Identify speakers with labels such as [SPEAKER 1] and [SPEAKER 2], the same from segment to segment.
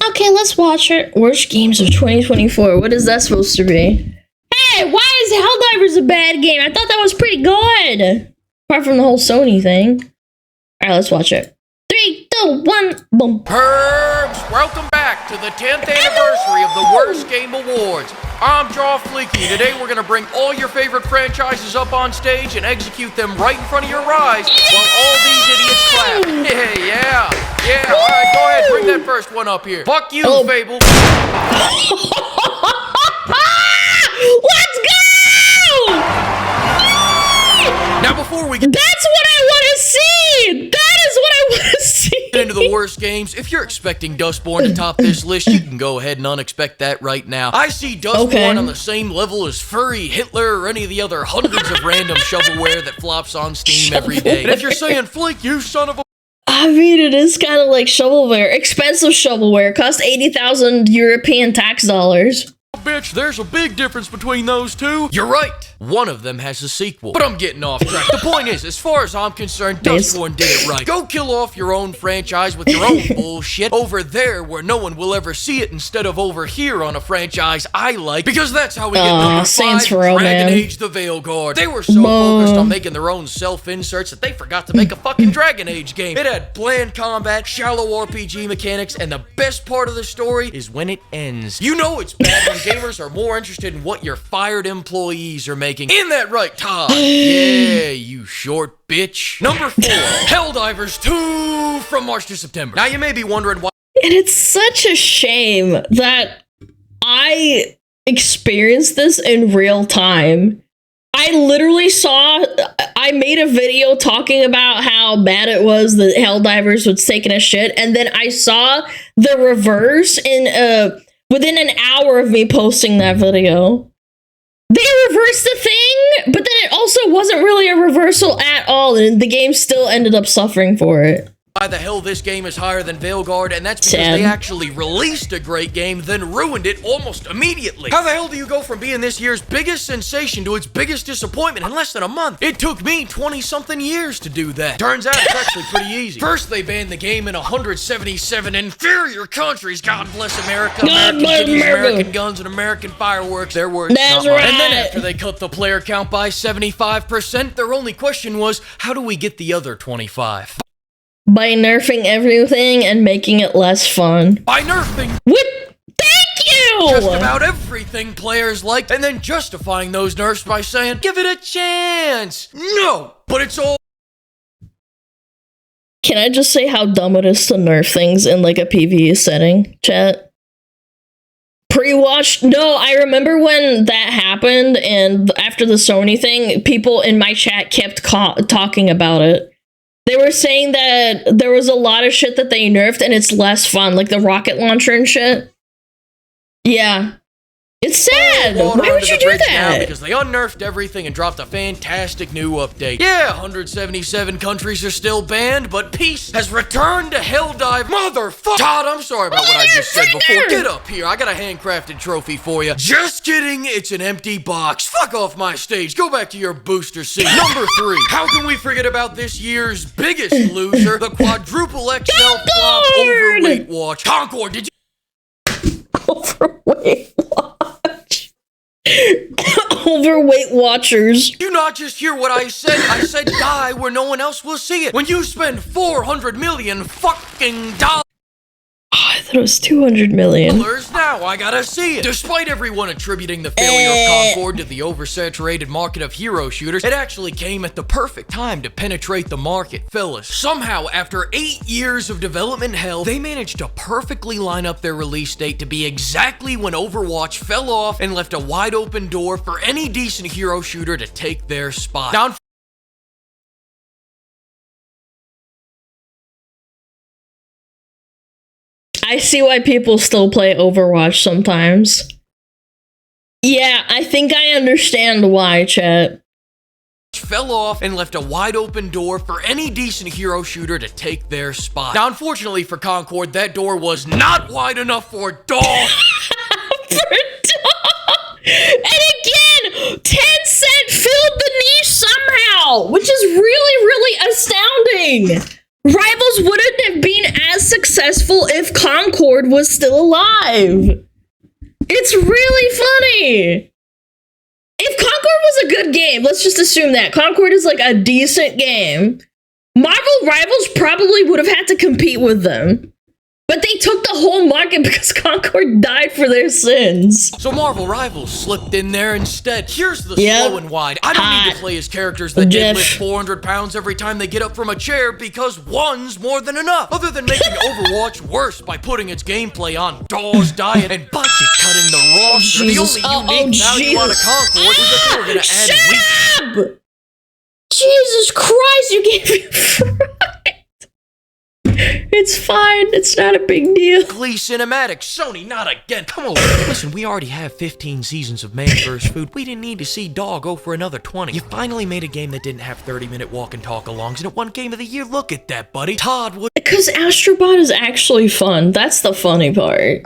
[SPEAKER 1] Okay, let's watch it. Worst games of 2024. What is that supposed to be? Hey, why is Helldivers a bad game? I thought that was pretty good. Apart from the whole Sony thing. Alright, let's watch it. 3, 2, 1, boom.
[SPEAKER 2] Herbs, welcome back to the 10th anniversary of the Worst Game Awards. I'm Fleeky. Today we're gonna bring all your favorite franchises up on stage and execute them right in front of your eyes while all these idiots clap. Yeah. Alright, go ahead, bring that first one up here. Fuck you, Fable.
[SPEAKER 1] Let's go!
[SPEAKER 2] Now before we get
[SPEAKER 1] That's what I want to see! That is what I want to see!
[SPEAKER 2] into the worst games, if you're expecting Dustborn to top this list, you can go ahead and unexpect that right now. I see Dustborn on the same level as Furry, Hitler, or any of the other hundreds of random shovelware that flops on Steam every day. And if you're saying, Fleek, you son of a...
[SPEAKER 1] I mean, it is kind of like shovelware. Expensive shovelware. Cost 80,000 European tax dollars.
[SPEAKER 2] Bitch, there's a big difference between those two. You're right. One of them has a sequel. But I'm getting off track. The point is, as far as I'm concerned, Dustborn did it right. Go kill off your own franchise with your own bullshit over there where no one will ever see it instead of over here on a franchise I like, because that's how we get number 5, Dragon Age the Veilguard. They were so focused on making their own self-inserts that they forgot to make a fucking Dragon Age game. It had bland combat, shallow RPG mechanics, and the best part of the story is when it ends. You know it's bad when gamers are more interested in what your fired employees are making. In that right, Todd? Yeah, you short bitch. Number 4, Helldivers 2 from March to September. Now you may be wondering why.
[SPEAKER 1] And it's such a shame that I experienced this in real time. I literally I made a video talking about how bad it was that Helldivers was taking a shit, and then I saw the reverse within an hour of me posting that video. They reversed the thing, but then it also wasn't really a reversal at all, and the game still ended up suffering for it.
[SPEAKER 2] Why the hell this game is higher than Veilguard, and that's because they actually released a great game, then ruined it almost immediately. How the hell do you go from being this year's biggest sensation to its biggest disappointment in less than a month? It took me 20-something years to do that. Turns out it's actually pretty easy. First, they banned the game in 177 inferior countries. God bless America. American guns, and American fireworks. Their words, not mine. And then after they cut the player count by 75%, their only question was, how do we get the other 25?
[SPEAKER 1] By nerfing everything and making it less fun.
[SPEAKER 2] By nerfing
[SPEAKER 1] Thank you!
[SPEAKER 2] just about everything players liked, and then justifying those nerfs by saying, give it a chance. No, but it's all...
[SPEAKER 1] Can I just say how dumb it is to nerf things in like a PvE setting, chat? Pre-watch? No, I remember when that happened, and after the Sony thing, people in my chat kept talking about it. They were saying that there was a lot of shit that they nerfed and it's less fun, like the rocket launcher and shit. Yeah. It's sad. Why would you do that?
[SPEAKER 2] Because they unnerfed everything and dropped a fantastic new update. Yeah, 177 countries are still banned, but peace has returned to Helldive. Motherfucker! Todd, I'm sorry about what I just said before. Get up here. I got a handcrafted trophy for you. Just kidding. It's an empty box. Fuck off my stage. Go back to your booster seat. Number 3. How can we forget about this year's biggest loser, the quadruple XL flop overweight watch? Concord, did you...
[SPEAKER 1] Overweight watch. Overweight watchers.
[SPEAKER 2] You not just hear what I said. I said die where no one else will see it. When you spend 400 million fucking dollars.
[SPEAKER 1] Oh, I thought it was 200 million.
[SPEAKER 2] Now I gotta see it. Despite everyone attributing the failure of Concord to the oversaturated market of hero shooters, it actually came at the perfect time to penetrate the market, fellas. Somehow, after 8 years of development hell, they managed to perfectly line up their release date to be exactly when Overwatch fell off and left a wide open door for any decent hero shooter to take their spot. Now,
[SPEAKER 1] I see why people still play Overwatch sometimes. Yeah, I think I understand why, chat.
[SPEAKER 2] Fell off and left a wide open door for any decent hero shooter to take their spot. Now, unfortunately for Concord, that door was not wide enough for dog.
[SPEAKER 1] And again, 10 seconds now, which is really, really astounding. Rivals wouldn't have been as successful if Concord was still alive. It's really funny. If Concord was a good game, let's just assume that Concord is like a decent game, Marvel Rivals probably would have had to compete with them. But they took the whole market because Concord died for their sins.
[SPEAKER 2] So Marvel Rivals slipped in there instead. Here's the slow and wide. I don't need to play as characters that deadlift 400 pounds every time they get up from a chair because one's more than enough. Other than making Overwatch worse by putting its gameplay on Dawes diet and budget cutting the roster. The only unique value out of Concord is that they were going to add weak.
[SPEAKER 1] Jesus Christ, you gave me fright. It's fine. It's not a big deal.
[SPEAKER 2] Glee Cinematic. Sony, not again. Come on. Listen, we already have 15 seasons of Man vs. Food. We didn't need to see Dog go for another 20. You finally made a game that didn't have 30-minute walk and talk alongs, and it won Game of the Year. Look at that, buddy. Todd would.
[SPEAKER 1] Because Astrobot is actually fun. That's the funny part.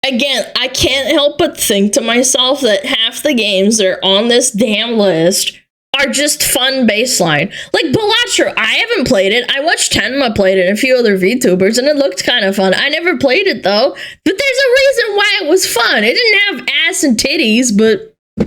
[SPEAKER 1] Again, I can't help but think to myself that half the games that are on this damn list are just fun baseline. Like Balatro, I haven't played it. I watched Tenma played it and a few other VTubers, and it looked kind of fun. I never played it though, but there's a reason why it was fun. It didn't have ass and titties, but god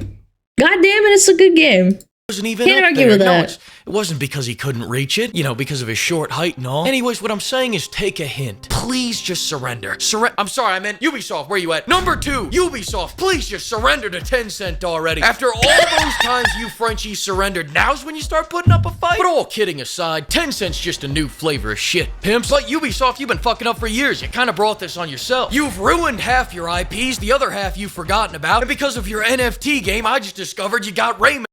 [SPEAKER 1] damn it, it's a good game.
[SPEAKER 2] Wasn't even
[SPEAKER 1] Can't argue with that.
[SPEAKER 2] No, it wasn't because he couldn't reach it, you know, because of his short height and all. Anyways, what I'm saying is take a hint. Please just surrender. I'm sorry, I meant Ubisoft, where you at? Number 2, Ubisoft, please just surrender to Tencent already. After all those times you Frenchies surrendered, now's when you start putting up a fight? But all kidding aside, Tencent's just a new flavor of shit, pimps. But Ubisoft, you've been fucking up for years. You kind of brought this on yourself. You've ruined half your IPs, the other half you've forgotten about, and because of your NFT game, I just discovered you got Rayman.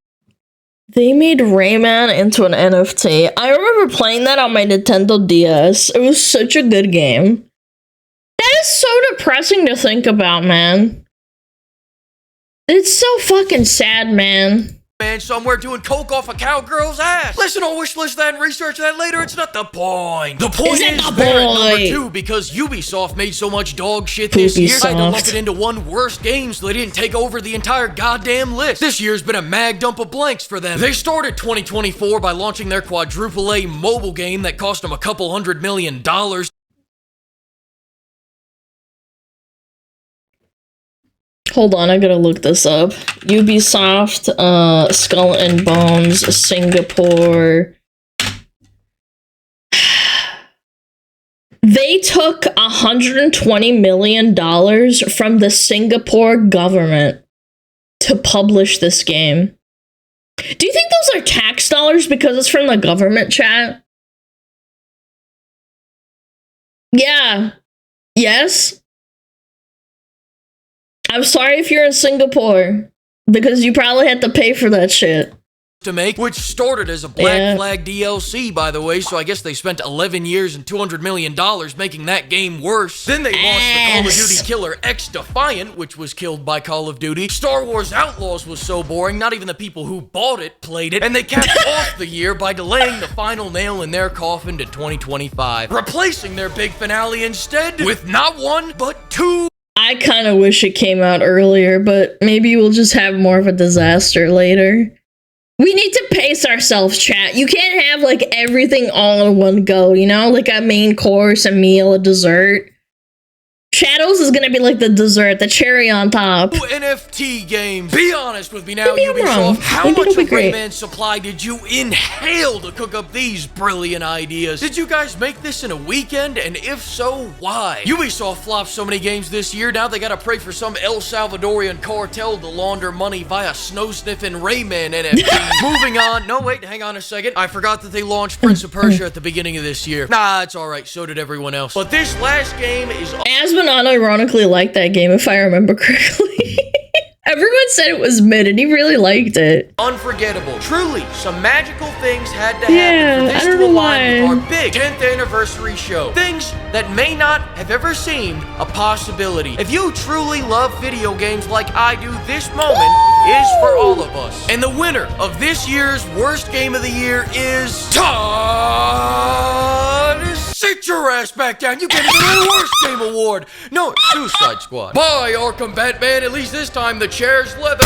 [SPEAKER 1] They made Rayman into an NFT. I remember playing that on my Nintendo DS. It was such a good game. That is so depressing to think about, man. It's so fucking sad, man.
[SPEAKER 2] Man somewhere doing coke off a cowgirl's ass. Listen, I'll wish list that and research that later. It's not the point. The point is they're at number 2 because Ubisoft made so much dog shit this year. I had to lump it into one worst game so they didn't take over the entire goddamn list. This year's been a mag dump of blanks for them. They started 2024 by launching their quadruple A mobile game that cost them $200 million.
[SPEAKER 1] Hold on, I gotta look this up. Ubisoft, Skull and Bones, Singapore. They took $120 million from the Singapore government to publish this game. Do you think those are tax dollars because it's from the government, chat? Yeah. Yes? I'm sorry if you're in Singapore, because you probably had to pay for that shit.
[SPEAKER 2] To make, which started as a Black Flag DLC, by the way, so I guess they spent 11 years and $200 million making that game worse. Then they launched the Call of Duty killer X Defiant, which was killed by Call of Duty. Star Wars Outlaws was so boring, not even the people who bought it played it, and they capped off the year by delaying the final nail in their coffin to 2025, replacing their big finale instead with not one, but 2.
[SPEAKER 1] I kind of wish it came out earlier, but maybe we'll just have more of a disaster later. We need to pace ourselves, chat. You can't have, like, everything all in one go, you know? Like a main course, a meal, a dessert. Shadows is gonna be like the dessert, the cherry on top.
[SPEAKER 2] NFT game. Be honest with me now, Ubisoft. How much of Rayman's supply did you inhale to cook up these brilliant ideas? Did you guys make this in a weekend? And if so, why? Ubisoft flopped so many games this year, now they gotta pray for some El Salvadorian cartel to launder money via snow-sniffing Rayman NFT. Moving on. No, wait, hang on a second. I forgot that they launched Prince of Persia at the beginning of this year. Nah, it's alright. So did everyone else. But this last game is...
[SPEAKER 1] Asmon unironically liked that game, if I remember correctly. Everyone said it was mid, and he really liked it.
[SPEAKER 2] Unforgettable. Truly, some magical things had to happen for this to align with our big 10th anniversary show. Things that may not have ever seemed a possibility. If you truly love video games like I do, this moment is for all of us. And the winner of this year's worst game of the year is... Todd! Sit your ass back down. You can't even win the worst game award. No, Suicide Squad. Bye, Arkham Batman. At least this time the chair's leather.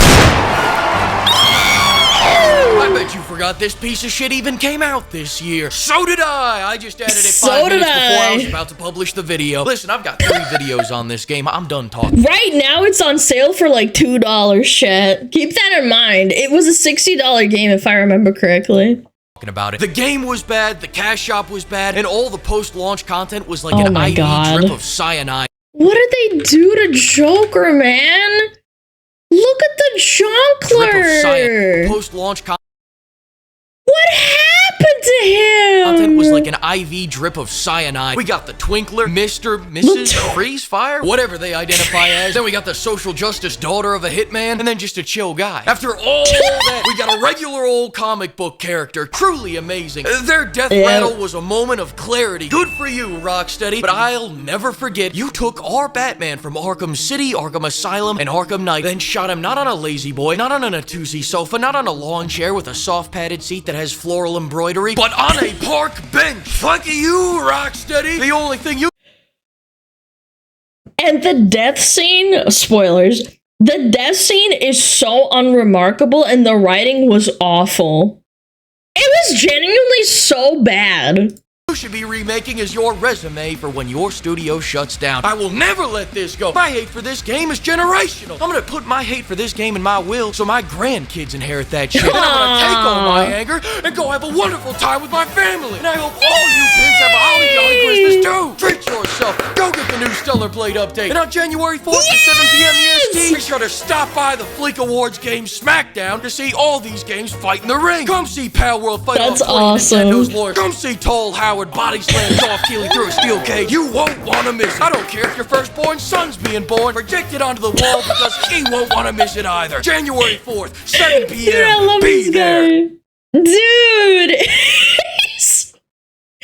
[SPEAKER 2] I bet you forgot this piece of shit even came out this year. So did I just added it
[SPEAKER 1] So
[SPEAKER 2] 5
[SPEAKER 1] did
[SPEAKER 2] minutes before I
[SPEAKER 1] I.
[SPEAKER 2] was about to publish the video. Listen, I've got 3 videos on this game. I'm done talking.
[SPEAKER 1] Right now, it's on sale for like $2, chat. Keep that in mind. It was a $60 game, if I remember correctly.
[SPEAKER 2] About it. The game was bad, the cash shop was bad, and all the post-launch content was like an
[SPEAKER 1] my
[SPEAKER 2] IV
[SPEAKER 1] God.
[SPEAKER 2] drip of cyanide.
[SPEAKER 1] What did they do to Joker, man? Look at the Jonkler.
[SPEAKER 2] Post-launch content.
[SPEAKER 1] What happened to him?
[SPEAKER 2] Content was like an IV drip of cyanide. We got the Twinkler, Mr., Mrs., Freezefire, whatever they identify as. Then we got the social justice daughter of a hitman, and then just a chill guy. After all that, we got a regular old comic book character. Truly amazing. Their death rattle was a moment of clarity. Good for you, Rocksteady. But I'll never forget, you took our Batman from Arkham City, Arkham Asylum, and Arkham Knight, then shot him not on a lazy boy, not on a Natuzzi sofa, not on a lawn chair with a soft padded seat that has floral embroidery, but on a park bench. Fuck you, Rocksteady. The only thing you—
[SPEAKER 1] And the death scene, spoilers, the death scene is so unremarkable and the writing was awful. It was genuinely so bad.
[SPEAKER 2] should be remaking is your resume for when your studio shuts down. I will never let this go. My hate for this game is generational. I'm gonna put my hate for this game in my will so my grandkids inherit that shit. And I'm gonna take all my anger and go have a wonderful time with my family. And I hope all you pimps have a holly jolly Christmas too. Treat yourself. Go get the new Stellar Blade update. And on January 4th at 7 p.m. EST, be sure to stop by the Fleek Awards Game Smackdown to see all these games fight in the ring. Come see Pal World fight
[SPEAKER 1] That's
[SPEAKER 2] off
[SPEAKER 1] awesome.
[SPEAKER 2] Nintendo's lawyers. Come see Tall Howard body slam Dolph Keely through a steel cage. You won't want to miss it. I don't care if your firstborn son's being born. Project it onto the wall because he won't want to miss it either. January 4th, 7 p.m.
[SPEAKER 1] Dude, I love
[SPEAKER 2] Be
[SPEAKER 1] this
[SPEAKER 2] there.
[SPEAKER 1] guy. Dude!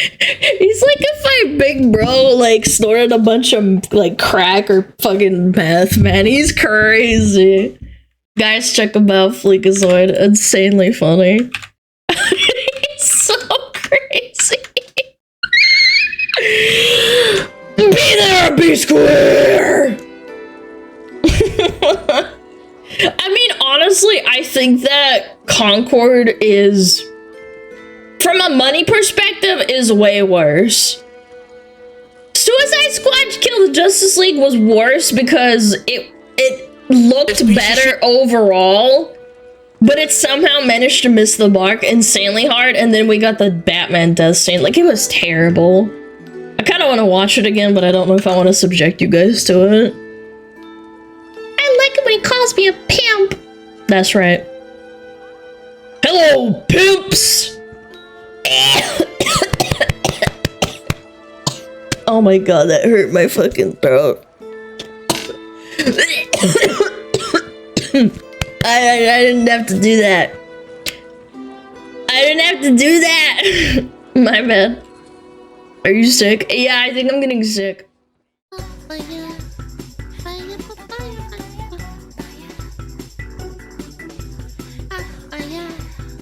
[SPEAKER 1] He's like if my big bro like snorted a bunch of like crack or fucking meth, man. He's crazy. Guys, check him out, FLEEKAZOID. Insanely funny. He's so crazy. Be there or be square! I mean, honestly, I think that Concord is, from a money perspective, is way worse. Suicide Squad Kill the Justice League was worse because it looked better overall, but it somehow managed to miss the mark insanely hard, and then we got the Batman death scene. Like, it was terrible. I kind of want to watch it again, but I don't know if I want to subject you guys to it. I like it when he calls me a pimp. That's right. Hello, pimps! Oh my god, that hurt my fucking throat. I didn't have to do that. I didn't have to do that. My bad. Are you sick? Yeah, I think I'm getting sick.
[SPEAKER 3] For you.